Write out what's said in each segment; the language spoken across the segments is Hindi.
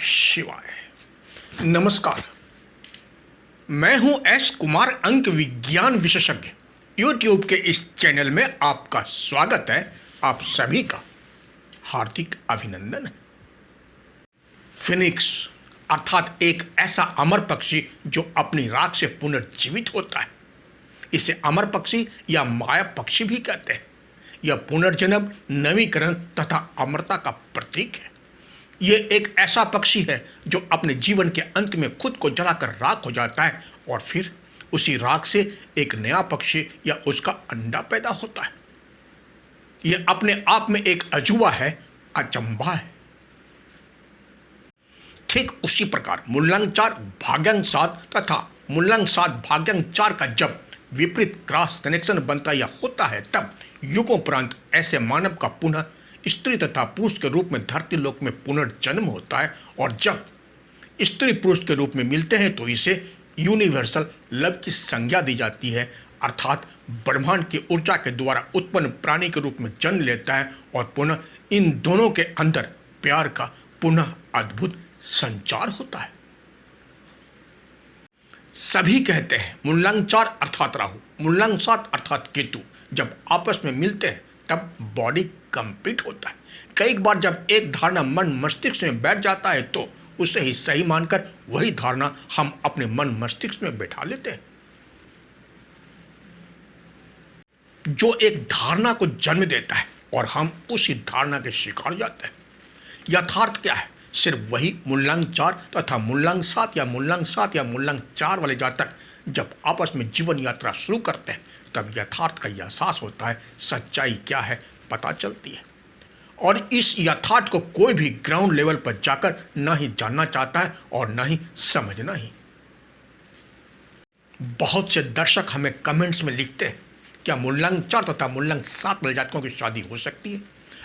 शिवाय। नमस्कार, मैं हूं एस कुमार, अंक विज्ञान विशेषज्ञ। यूट्यूब के इस चैनल में आपका स्वागत है। आप सभी का हार्दिक अभिनंदन है। फिनिक्स अर्थात एक ऐसा अमर पक्षी जो अपनी राख से पुनर्जीवित होता है, इसे अमर पक्षी या माया पक्षी भी कहते हैं। यह पुनर्जन्म, नवीकरण तथा अमरता का प्रतीक है। यह एक ऐसा पक्षी है जो अपने जीवन के अंत में खुद को जलाकर राख हो जाता है और फिर उसी राख से एक नया पक्षी या उसका अंडा पैदा होता है। यह अपने आप में एक अजूबा है, अचंभा है। ठीक उसी प्रकार मूलांक 4 भाग्यांक 7 तथा मूलांक 7 भाग्यांक 4 का जब विपरीत क्रॉस कनेक्शन बनता या होता है, तब युगोपरांत ऐसे मानव का पुनः स्त्री तथा पुरुष के रूप में धरती लोक में पुनर्जन्म होता है। और जब स्त्री पुरुष के रूप में मिलते हैं तो इसे यूनिवर्सल लव की संज्ञा दी जाती है, अर्थात ब्रह्मांड की ऊर्जा के द्वारा उत्पन्न प्राणी के रूप में जन्म लेता है और पुनः इन दोनों के अंदर प्यार का पुनः अद्भुत संचार होता है। सभी कहते हैं मूलांक 4 अर्थात राहु, मूलांक 7 अर्थात केतु जब आपस में मिलते हैं तब बॉडी कंप्लीट होता है। कई बार जब एक धारणा मन मस्तिष्क में बैठ जाता है तो उसे ही सही मानकर वही धारणा हम अपने मन मस्तिष्क में बैठा लेते हैं, जो एक धारणा को जन्म देता है और हम उसी धारणा के शिकार हो जाते हैं। यथार्थ क्या है? सिर्फ वही मूलांक 4 तथा मूलांक 7 या मूलांक 7 या मूलांक 4 वाले जातक जब आपस में जीवन यात्रा शुरू करते हैं तब यथार्थ का एहसास होता है, सच्चाई क्या है पता चलती है। और इस यथार्थ को कोई भी ग्राउंड लेवल पर जाकर ना ही जानना चाहता है और ना ही समझना ही। बहुत से दर्शक हमें कमेंट्स में लिखते हैं, क्या मूलांक 4 तथा मूलांक 7 वाले जातकों की शादी हो सकती है?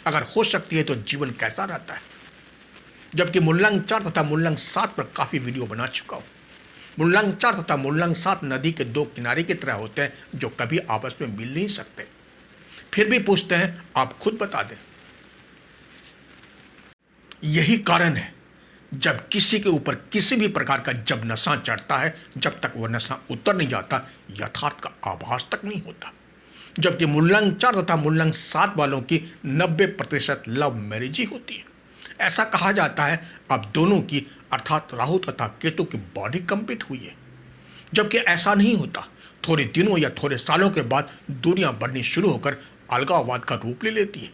अगर हो सकती है तो जीवन कैसा रहता है? जबकि मूलांक 4 तथा मूलांक 7 पर काफ़ी वीडियो बना चुका हूँ। मूलांक 4 तथा मूलांक 7 नदी के दो किनारे की तरह होते हैं जो कभी आपस में मिल नहीं सकते, फिर भी पूछते हैं आप खुद बता दें। यही कारण है जब किसी के ऊपर किसी भी प्रकार का जब नशा चढ़ता है, जब तक वह नशा उतर नहीं जाता यथार्थ का आभास तक नहीं होता। जबकि मूलांक 4 तथा मूलांक 7 वालों की 90% लव मैरिज ही होती है। ऐसा कहा जाता है अब दोनों की अर्थात राहु तथा केतु की बॉडी कंप्लीट हुई है, जबकि ऐसा नहीं होता। थोड़े दिनों या थोड़े सालों के बाद दुनिया बढ़नी शुरू होकर अलगाववाद का रूप ले लेती है।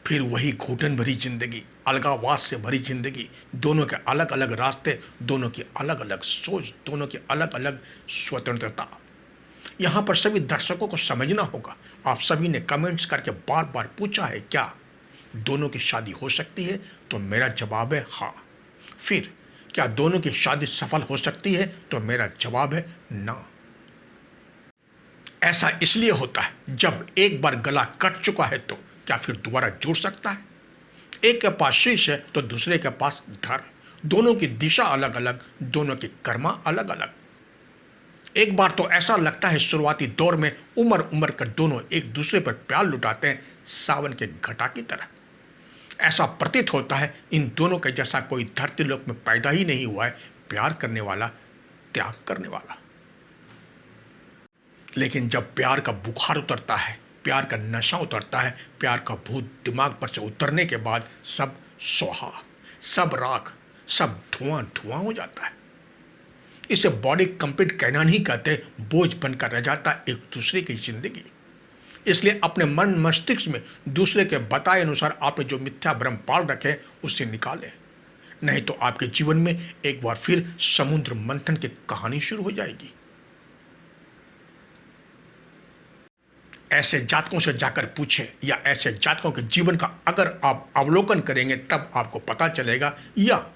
फिर वही घुटन भरी जिंदगी, अलगाववाद से भरी जिंदगी, दोनों के अलग अलग रास्ते, दोनों की अलग अलग सोच, दोनों की अलग अलग स्वतंत्रता। यहाँ पर सभी दर्शकों को समझना होगा। आप सभी ने कमेंट्स करके बार बार पूछा है क्या दोनों की शादी हो सकती है, तो मेरा जवाब है हाँ। फिर क्या दोनों की शादी सफल हो सकती है, तो मेरा जवाब है ना। ऐसा इसलिए होता है जब एक बार गला कट चुका है तो क्या फिर दोबारा जुड़ सकता है? एक के पास शीश है तो दूसरे के पास धर, दोनों की दिशा अलग अलग, दोनों की कर्मा अलग अलग। एक बार तो ऐसा लगता है शुरुआती दौर में उम्र उम्र कर दोनों एक दूसरे पर प्यार लुटाते हैं, सावन के घटा की तरह। ऐसा प्रतीत होता है इन दोनों के जैसा कोई धरती लोक में पैदा ही नहीं हुआ है, प्यार करने वाला, त्याग करने वाला। लेकिन जब प्यार का बुखार उतरता है, प्यार का नशा उतरता है, प्यार का भूत दिमाग पर से उतरने के बाद सब सोहा, सब राख, सब धुआं धुआं हो जाता है। इसे बॉडी कंप्लीट कहना नहीं कहते, बोझ बनकर रह जाता एक दूसरे की जिंदगी। इसलिए अपने मन मस्तिष्क में दूसरे के बताए अनुसार आपने जो मिथ्या भ्रम पाल रखे उसे निकालें, नहीं तो आपके जीवन में एक बार फिर समुद्र मंथन की कहानी शुरू हो जाएगी। ऐसे जातकों से जाकर पूछें या ऐसे जातकों के जीवन का अगर आप अवलोकन करेंगे तब आपको पता चलेगा, या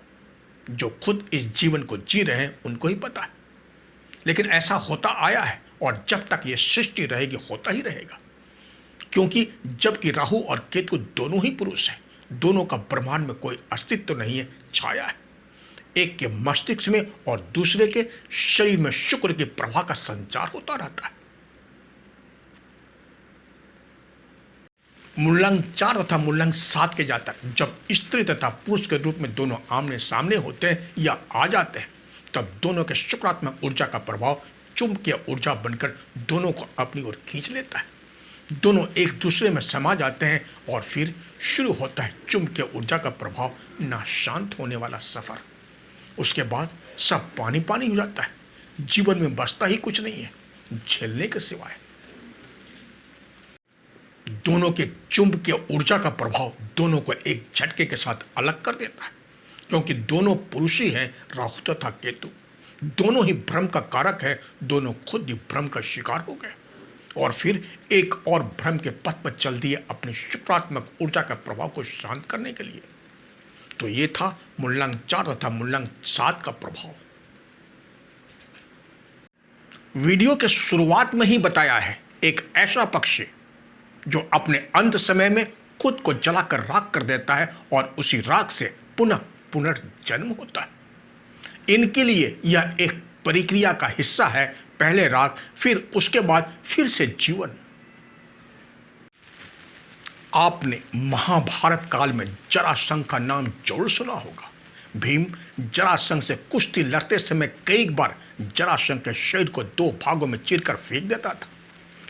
जो खुद इस जीवन को जी रहे हैं उनको ही पता है। लेकिन ऐसा होता आया है और जब तक ये सृष्टि रहेगी होता ही रहेगा, क्योंकि जबकि राहु और केतु दोनों ही पुरुष हैं, दोनों का ब्रह्मांड में कोई अस्तित्व नहीं है, छाया है। एक के मस्तिष्क में और दूसरे के शरीर में शुक्र के प्रवाह का संचार होता रहता है। मूलांक 4 तथा मूलांक 7 के जातक जब स्त्री तथा पुरुष के रूप में दोनों आमने सामने होते हैं या आ जाते हैं, तब दोनों के शुक्रात्मक ऊर्जा का प्रभाव चुंबकीय ऊर्जा बनकर दोनों को अपनी ओर खींच लेता है। दोनों एक दूसरे में समा जाते हैं और फिर शुरू होता है चुंबकीय ऊर्जा का प्रभाव ना शांत होने वाला सफर। उसके बाद सब पानी पानी हो जाता है। जीवन में बचता ही कुछ नहीं है झेलने के सिवाय। दोनों के चुंबकीय ऊर्जा का प्रभाव दोनों को एक झटके के साथ अलग कर देता है, क्योंकि दोनों पुरुष ही हैं राहु तथा केतु। दोनों ही भ्रम का कारक है। दोनों खुद ही भ्रम का शिकार हो गए और फिर एक और भ्रम के पथ पर चल दिए अपने शुक्रात्मक ऊर्जा का प्रभाव को शांत करने के लिए। तो ये था मूलांक 4 तथा मूलांक 7 का प्रभाव। वीडियो के शुरुआत में ही बताया है, एक ऐसा पक्षी जो अपने अंत समय में खुद को जलाकर राख कर देता है और उसी राख से पुनः पुनर्जन्म होता है। इनके लिए यह एक प्रक्रिया का हिस्सा है। पहले राख, फिर उसके बाद फिर से जीवन। आपने महाभारत काल में जरासंध का नाम जरूर सुना होगा। भीम जरासंध से कुश्ती लड़ते समय कई बार जरासंध के शरीर को 2 भागों में चीरकर फेंक देता था,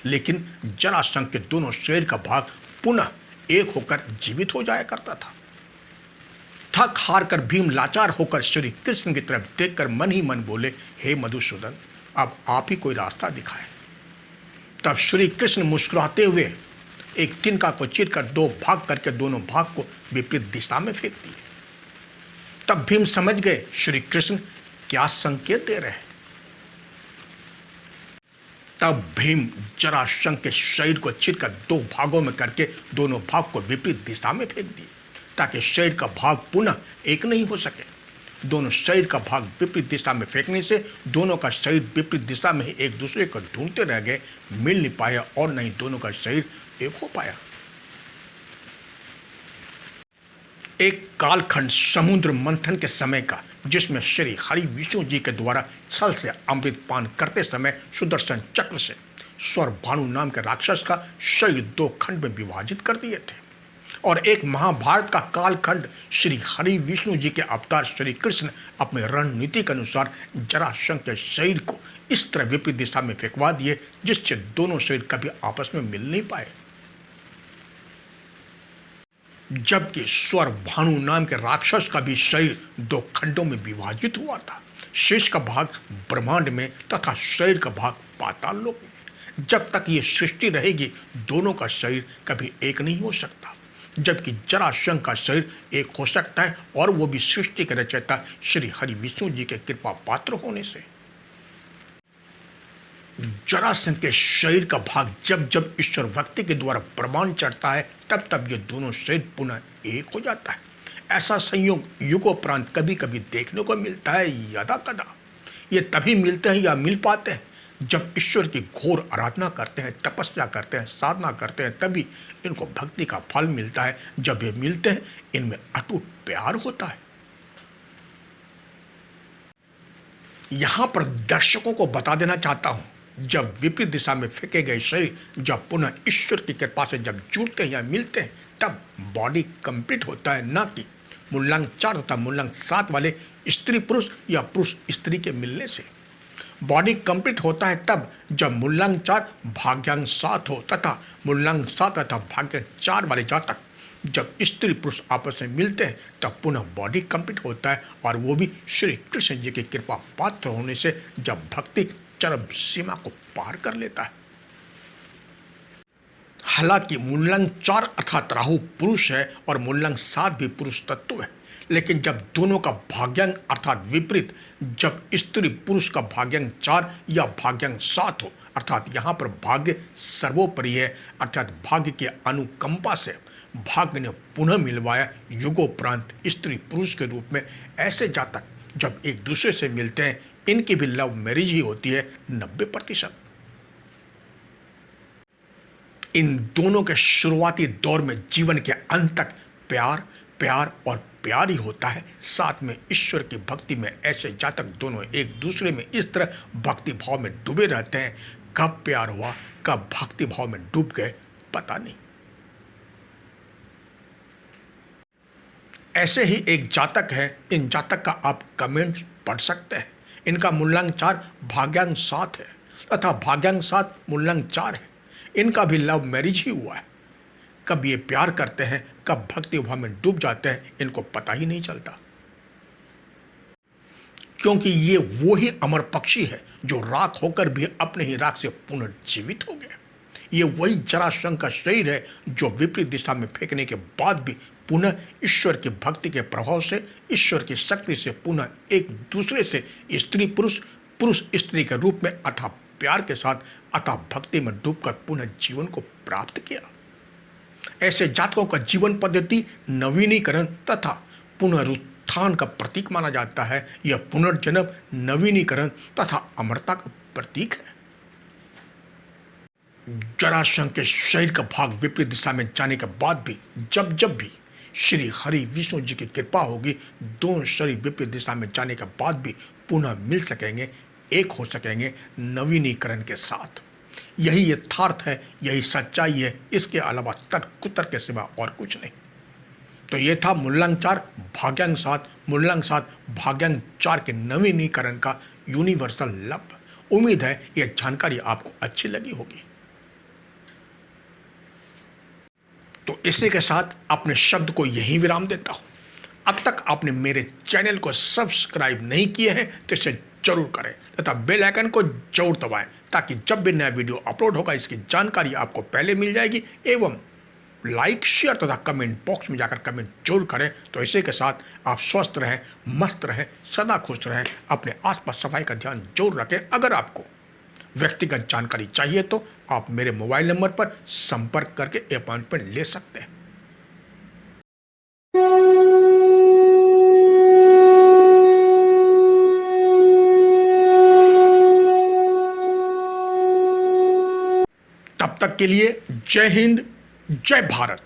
लेकिन जरासंध के दोनों शरीर का भाग पुनः एक होकर जीवित हो जाया करता था। थक हार कर भीम लाचार होकर श्री कृष्ण की तरफ देखकर मन ही मन बोले, हे मधुसूदन, अब आप ही कोई रास्ता दिखाएं। तब श्री कृष्ण मुस्कुराते हुए एक तिनका को चीरकर 2 भाग करके दोनों भाग को विपरीत दिशा में फेंक दिए। तब भीम समझ गए श्री कृष्ण क्या संकेत दे रहे हैं। तब भीम जरासंध के शरीर को चीरकर 2 भागों में करके दोनों भाग को विपरीत दिशा में फेंक दिए, ताकि शरीर का भाग पुनः एक नहीं हो सके। दोनों शरीर का भाग विपरीत दिशा में फेंकने से दोनों का शरीर विपरीत दिशा में ही एक दूसरे को ढूंढते रह गए, मिल नहीं पाया और नहीं दोनों का शरीर एक हो पाया। एक कालखंड समुद्र मंथन के समय का, जिसमें श्री हरि विष्णु जी के द्वारा छल से अमृत पान करते समय सुदर्शन चक्र से स्वर भानु नाम के राक्षस का शरीर 2 खंड में विभाजित कर दिए थे। और एक महाभारत का कालखंड श्री हरि विष्णु जी के अवतार श्री कृष्ण अपने रणनीति के अनुसार जरासंध के शरीर को इस तरह विपरीत दिशा में फेंकवा दिए, जिससे दोनों शरीर कभी आपस में मिल नहीं पाए। जबकि स्वर भानु नाम के राक्षस का भी शरीर 2 खंडों में विभाजित हुआ था, शीर्ष का भाग ब्रह्मांड में तथा शरीर का भाग पाताल लोक में। जब तक ये सृष्टि रहेगी, दोनों का शरीर कभी एक नहीं हो सकता। जबकि जरासंध का शरीर एक हो सकता है, और वो भी सृष्टि के रचयिता श्री हरि विष्णु जी के कृपा पात्र होने से। जरासंध के शरीर का भाग जब जब ईश्वर भक्ति के द्वारा प्रमाण चढ़ता है, तब तब ये दोनों शरीर पुनः एक हो जाता है। ऐसा संयोग युगोपरांत कभी कभी देखने को मिलता है, यदा कदा। ये तभी मिलते हैं या मिल पाते हैं जब ईश्वर की घोर आराधना करते हैं, तपस्या करते हैं, साधना करते हैं, तभी इनको भक्ति का फल मिलता है। जब ये मिलते हैं, इनमें अटूट प्यार होता है। यहां पर दर्शकों को बता देना चाहता हूं, जब विपरीत दिशा में फेंके गए शरीर जब पुनः ईश्वर की कृपा से जब जुड़ते हैं या मिलते हैं, तब बॉडी कंप्लीट होता है, ना कि मूलांक 4 तथा मूलांक 7 वाले स्त्री पुरुष या पुरुष स्त्री के मिलने से। बॉडी कंप्लीट होता है तब जब मूलांक 4 भाग्यांक 7 हो, तथा मूलांक 7 तथा भाग्यांक 4 वाले जातक जब स्त्री पुरुष आपस में मिलते हैं, तब पुनः बॉडी कंप्लीट होता है, और वो भी श्री कृष्ण जी की कृपा पात्र होने से, जब भक्ति चरम सीमा को पार कर लेता है। हालांकि मूलांक 4 अर्थात राहु पुरुष है और मूलांक 7 भी पुरुष तत्व है, लेकिन जब दोनों का भाग्यांक अर्थात विपरीत, जब स्त्री पुरुष का भाग्यांक 4 या भाग्यांक 7 हो, अर्थात यहाँ पर भाग्य सर्वोपरि है, अर्थात भाग्य के अनुकंपा से भाग्य ने पुनः मिलवाया युगोपरांत स्त्री पुरुष के रूप में। ऐसे जातक जब एक दूसरे से मिलते हैं, इनकी भी लव मैरिज ही होती है 90%। इन दोनों के शुरुआती दौर में जीवन के अंत तक प्यार प्यार और प्यार ही होता है। साथ में ईश्वर की भक्ति में ऐसे जातक दोनों एक दूसरे में इस तरह भक्ति भाव में डूबे रहते हैं, कब प्यार हुआ कब भक्ति भाव में डूब गए पता नहीं। ऐसे ही एक जातक है, इन जातक का आप कमेंट्स पढ़ सकते हैं। इनका मूल्यांक 4 भाग्यांक 7 है तथा भाग्यांक 7 मूल्यांक 4 है। इनका भी लव मैरिज ही हुआ है। कब ये प्यार करते हैं, कब भक्ति भाव में डूब जाते हैं, इनको पता ही नहीं चलता, क्योंकि ये वो ही अमर पक्षी है जो राख होकर भी अपने ही राख से पुनर्जीवित हो गए। ये वही जरासंध का शरीर है जो विपरीत दिशा में फेंकने के बाद भी पुनः ईश्वर की भक्ति के प्रभाव से, ईश्वर की शक्ति से पुनः एक दूसरे से स्त्री पुरुष, पुरुष स्त्री के रूप में अथाह प्यार के साथ अथाह भक्ति में डूबकर पुनः जीवन को प्राप्त किया। ऐसे जातकों का जीवन पद्धति नवीनीकरण तथा पुनरुत्थान का प्रतीक माना जाता है। यह पुनर्जन्म, नवीनीकरण तथा अमरता का प्रतीक है। जरासंध के शरीर का भाग विपरीत दिशा में जाने के बाद भी जब भी श्री हरि विष्णु जी की कृपा होगी, दोनों शरीर विपरीत दिशा में जाने के बाद भी पुनः मिल सकेंगे, एक हो सकेंगे नवीनीकरण के साथ। यही यथार्थ है, यही सच्चाई है। इसके अलावा तर्क कुतर्क के सिवा और कुछ नहीं। तो ये था मूल्यांक 4 भाग्यांक 7 मूल्यांक 7 भाग्यांक 4 के नवीनीकरण का यूनिवर्सल लव। उम्मीद है यह जानकारी आपको अच्छी लगी होगी। तो इसी के साथ अपने शब्द को यहीं विराम देता हूं। अब तक आपने मेरे चैनल को सब्सक्राइब नहीं किए हैं तो इसे जरूर करें तथा बेल आइकन को जरूर दबाएं, ताकि जब भी नया वीडियो अपलोड होगा इसकी जानकारी आपको पहले मिल जाएगी। एवं लाइक, शेयर तथा कमेंट बॉक्स में जाकर कमेंट जरूर करें। तो इसी के साथ आप स्वस्थ रहें, मस्त रहें, सदा खुश रहें, अपने आसपास सफाई का ध्यान जरूर रखें। अगर आपको व्यक्तिगत जानकारी चाहिए तो आप मेरे मोबाइल नंबर पर संपर्क करके अपॉइंटमेंट ले सकते हैं। तब तक के लिए जय हिंद, जय भारत।